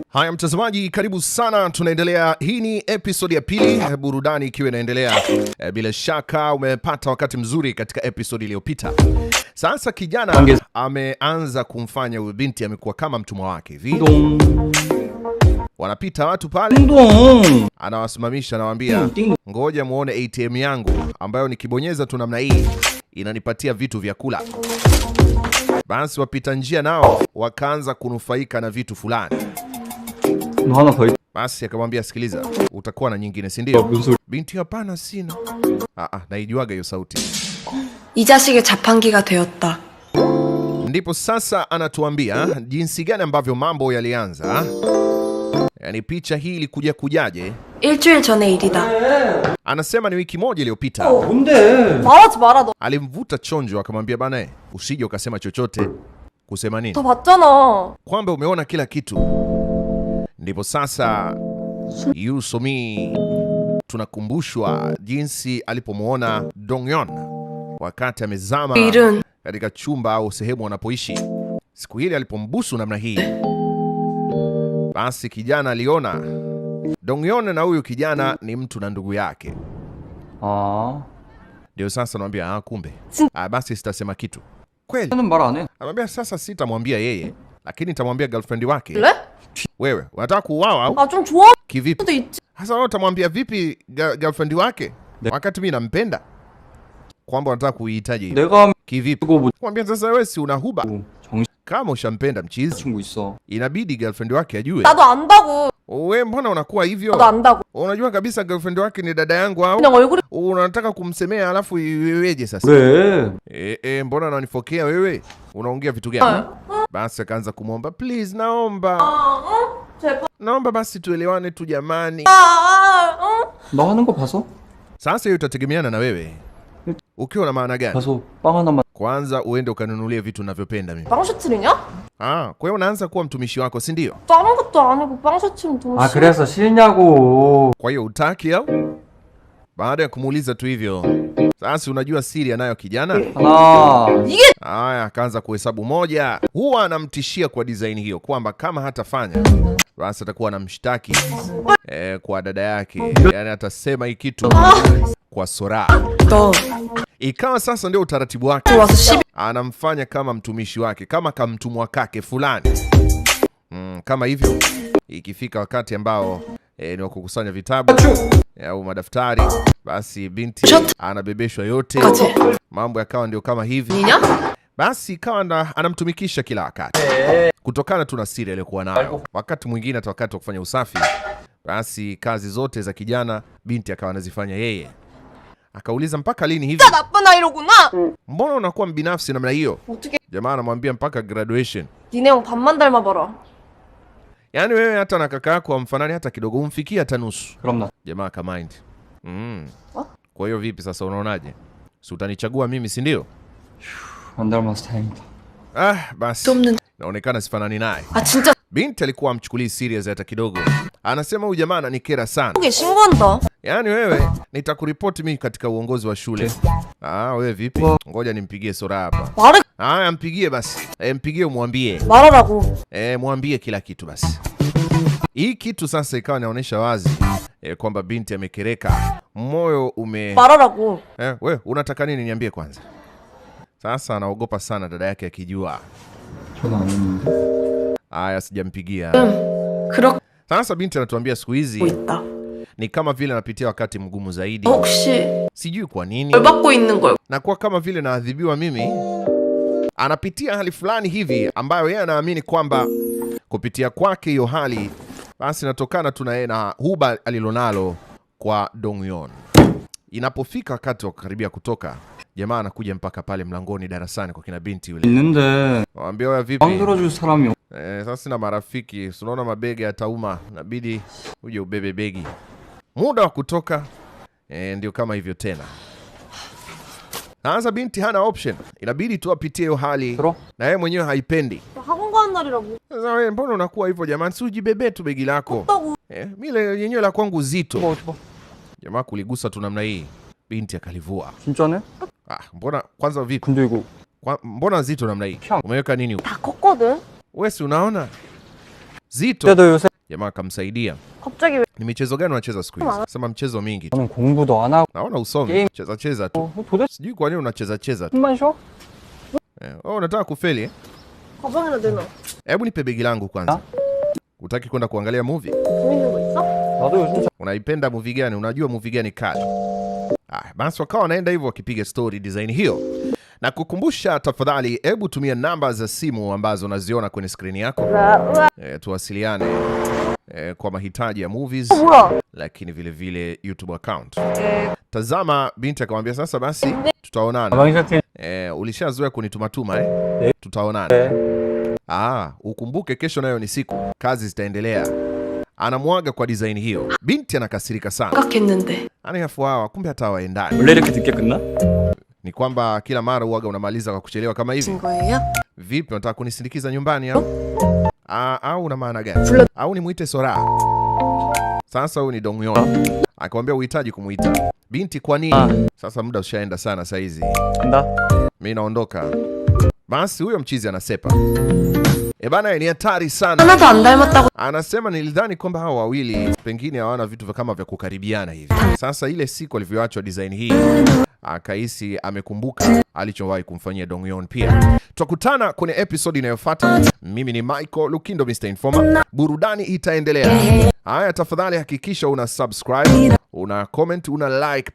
Haya mtazamaji, karibu sana, tunaendelea. Hii ni episode ya pili, burudani ikiwa inaendelea. Bila shaka umepata wakati mzuri katika episode iliyopita. Sasa kijana ameanza kumfanya huyu binti amekuwa kama mtumwa wake hivi. Wanapita watu pale, anawasimamisha, anawaambia ngoja muone ATM yangu ambayo nikibonyeza tu namna hii inanipatia vitu vya kula. Basi wapita njia nao wakaanza kunufaika na vitu fulani. Basi akamwambia sikiliza, utakuwa na nyingine si ndio? Binti hapana, sina. Naijuaga hiyo sauti. 이 자식의 자판기가 되었다. Ndipo sasa anatuambia jinsi gani ambavyo mambo yalianza. Yani picha hii ilikuja kujaje? 일주일 전의 일이다. Anasema ni wiki moja iliyopita. 말하지 마라 너. Alimvuta chonjo akamwambia bana, usije ukasema chochote. Kusema nini? 너 봤잖아. Kwamba umeona kila kitu. Ndipo sasa Yusomi tunakumbushwa jinsi alipomuona Dongyeon wakati amezama katika chumba au sehemu wanapoishi. Siku ile alipombusu namna hii, basi kijana aliona Dongyeon na huyu kijana ni mtu na ndugu yake. Ndio sasa anamwambia kumbe. Basi sitasema kitu. Kweli? Anamwambia sasa sitamwambia yeye, lakini nitamwambia girlfriend wake. Wewe, unataka kuuawa au? 좀 좋아. Kivipi? Sasa wewe utamwambia vipi girlfriend wake? Wakati mimi nampenda. Kwamba unataka kuihitaji. Kivipi? Mwambia sasa wewe si una huba. Kama ushampenda mchizi, inabidi girlfriend wake ajue. 나도 안다고. Wewe mbona unakuwa hivyo? 나도 안다고. Unajua kabisa girlfriend wake ni dada yangu au? Unataka kumsemea alafu iweje sasa? Mbona unanifokea wewe? Unaongea vitu gani? Basi akaanza kumwomba, please naomba. Naomba basi tuelewane tu jamani. 너 하는 거 봐서? Sasa hiyo itategemeana na wewe. Ukiwa na maana gani? 가서 빵 하나만. Kwanza uende ukanunulie vitu ninavyopenda mimi. 빵 셔츠리냐? Kwa hiyo unaanza kuwa mtumishi wako, si ndio? 다른 것도 아니고 빵 셔츠는 더 싫어. 그래서 싫냐고. Kwa hiyo utaki au? Baada ya kumuuliza tu hivyo, sasa unajua siri anayo kijana? Haya, akaanza kuhesabu moja. Huwa anamtishia kwa design hiyo kwamba kama hatafanya basi atakuwa anamshtaki kwa dada yake. Yani atasema hii kitu kwa Sora. Ikawa sasa ndio utaratibu wake. Anamfanya kama mtumishi wake, kama kamtumwa kake fulani. Kama hivyo, ikifika wakati ambao ni wa kukusanya vitabu au madaftari, basi binti anabebeshwa yote. Mambo yakawa ndio kama hivi. Basi ikawa anamtumikisha kila wakati. Kutokana tu na siri aliyokuwa nayo. Wakati mwingine hata wakati wa kufanya usafi, basi kazi zote za kijana binti akawa anazifanya yeye. Akauliza mpaka lini hivi? Mbona unakuwa mbinafsi namna hiyo? Jamaa anamwambia mpaka graduation. 니네 형 반만 닮아봐라. Yani wewe hata na kaka yako amfanani hata kidogo, umfikia hata nusu. 그럼 나. Jamaa kamind. Kwa hiyo vipi sasa, unaonaje? Si utanichagua mimi, si ndio? 안 닮아서 다행이다. Basi. Naonekana sifanani naye. 진짜. Binti alikuwa amchukulii serious hata kidogo. Anasema huyu jamaa ananikera sana. 신고한다. Yani wewe nitakuripoti mimi katika uongozi wa shule. Wewe vipi? Ngoja nimpigie Sora hapa. Mpigie basi. Mpigie umwambie. 말하라고. Mwambie kila kitu basi. Hii kitu sasa ikawa inaonyesha wazi kwamba binti amekereka. Moyo 말하라고. Wewe unataka nini niambie kwanza? Sasa anaogopa sana dada yake akijua. Sijampigia. Sasa binti anatuambia siku hizi ni kama vile anapitia wakati mgumu zaidi. Sijui kwa nini. Na kwa kama vile naadhibiwa mimi. Anapitia hali fulani hivi ambayo yeye anaamini kwamba kupitia kwake hiyo hali basi inatokana tu na yeye na huba alilonalo kwa Dongyeon. Inapofika wakati wa karibia kutoka, jamaa anakuja mpaka pale mlangoni darasani kwa kina binti yule. Waambia wewe vipi? Sasa sina marafiki, unaona mabegi yatauma, inabidi uje ubebe begi. Muda wa kutoka ndio kama hivyo tena. Sasa binti hana option, inabidi tu apitie hiyo hali na yeye mwenyewe haipendi. Sasa wewe mbona unakuwa hivyo jamani? Si ujibebe tu begi lako. Mimi yenyewe la kwangu zito. Jamaa kuligusa tu namna hii, binti akalivua. 진짜네? Mbona kwanza vipi? 근데 이거 mbona zito namna hii? Umeweka nini huko? 다 컸거든. Wewe si unaona? Zito. 그래도 요새 Jamaa akamsaidia. 갑자기 왜 Ni michezo gani unacheza siku hizi? Sema mchezo mingi tu. 너는 공부도 안 하고 Naona usomi. Game. Cheza tu. 도대체 Sijui kwa nini unacheza tu. 숨만 쉬어? Oh, unataka kufeli eh? 가방이나 내놔. Hebu nipe begi langu kwanza. Utaki kwenda kuangalia movie? 재밌는 거 있어? 나도 요즘 Unaipenda movie gani? Unajua movie gani kali? Basi wakawa wanaenda hivyo wakipiga story design hiyo. Na kukumbusha tafadhali, hebu tumia namba za simu ambazo unaziona kwenye skrini yako. Tuwasiliane kwa mahitaji ya movies, lakini vile vile YouTube account. Tazama, binti akamwambia sasa basi tutaonana. Ulishazoea kunitumatuma Tutaonana. Ukumbuke kesho nayo ni siku, kazi zitaendelea. Anamwaga kwa design hiyo. Binti anakasirika sana. Anayafu hawa, kumbe hata waendani. 원래 이렇게 늦게 끝나? Ni kwamba kila mara uaga unamaliza kwa kuchelewa kama hivi. Vipi, unataka kunisindikiza nyumbani au? Au una maana gani? Au nimuite Sora? Sasa huyu ni Dongyeon. Akamwambia uhitaji kumuita. Binti, kwa nini? Sasa muda ushaenda sana saa hizi. Mimi naondoka. Basi huyo mchizi anasepa. Bana, ni hatari sana. Anasema nilidhani kwamba hawa wawili pengine hawana vitu kama vya kukaribiana hivi. Sasa ile siku alivyoachwa design hii, akahisi amekumbuka alichowahi kumfanyia Dongyeon pia. Tutakutana kwenye episode inayofuata. Mimi ni Michael Lukindo, Mr. Informer. Burudani itaendelea. Haya, tafadhali hakikisha una subscribe, una comment, una like.